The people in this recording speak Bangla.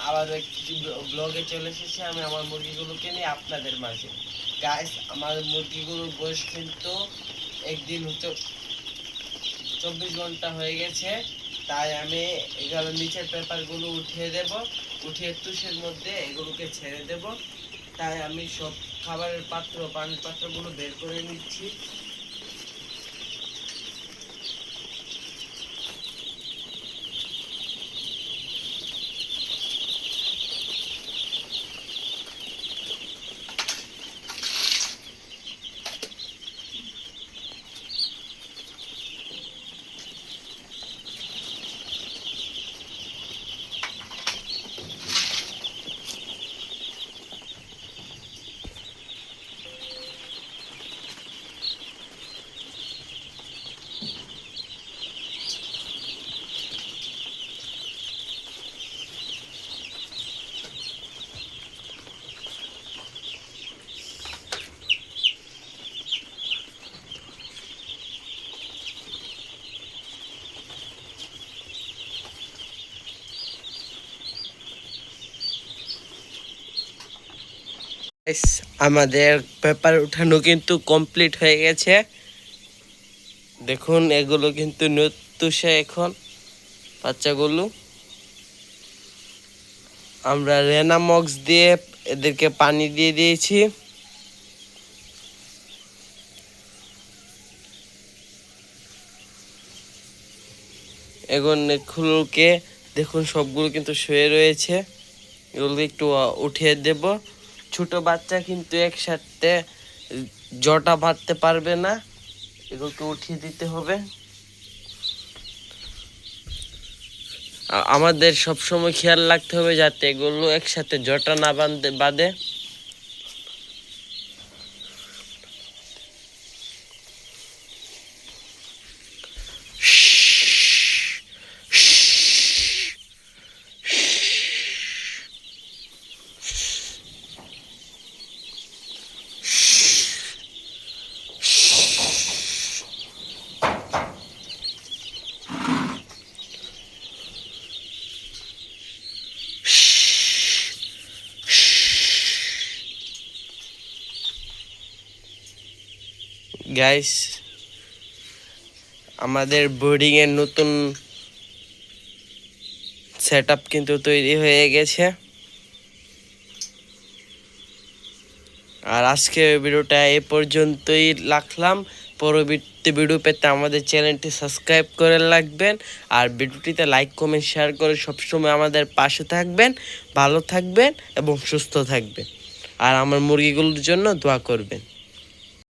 আবার একটি ব্লগে চলে এসেছি আমি আমার মুরগিগুলোকে নিয়ে আপনাদের মাঝে। গাইস, আমার মুরগিগুলোর বয়স কিন্তু একদিন 24 ঘন্টা হয়ে গেছে, তাই আমি এগুলো নিচের পেপারগুলো উঠিয়ে দেব, উঠিয়ে তুষের মধ্যে এগুলোকে ছেড়ে দেব। তাই আমি সব খাবারের পাত্র, পানির পাত্রগুলো বের করে নিচ্ছি। আমাদের পেপার উঠানো কিন্তু কমপ্লিট হয়ে গেছে। দেখুন, এগুলো কিন্তু তুষে এখন বাচ্চাগুলো। আমরা রেনামক্স দিয়ে এদেরকে পানি দিয়ে দিয়েছি। এগুলোকে দেখুন, সবগুলো কিন্তু শুয়ে রয়েছে। এগুলো একটু উঠিয়ে দেব। ছোট বাচ্চা কিন্তু একসাথে জটা বাঁধতে পারবে না, এগুলোকে উঠিয়ে দিতে হবে। আমাদের সবসময় খেয়াল রাখতে হবে যাতে এগুলো একসাথে জটা না বাঁধে। গাইস, আমাদের বোর্ডিং এর নতুন সেটআপ কিন্তু তৈরি হয়ে গেছে। আর আজকের ভিডিওটা এই পর্যন্তই রাখলাম। পরবর্তী ভিডিও পেতে আমাদের চ্যানেলটি সাবস্ক্রাইব করে রাখবেন, আর ভিডিওটিতে লাইক, কমেন্ট, শেয়ার করে সবসময় আমাদের পাশে থাকবেন। ভালো থাকবেন এবং সুস্থ থাকবেন, আর আমার মুরগিগুলোর জন্য দোয়া করবেন।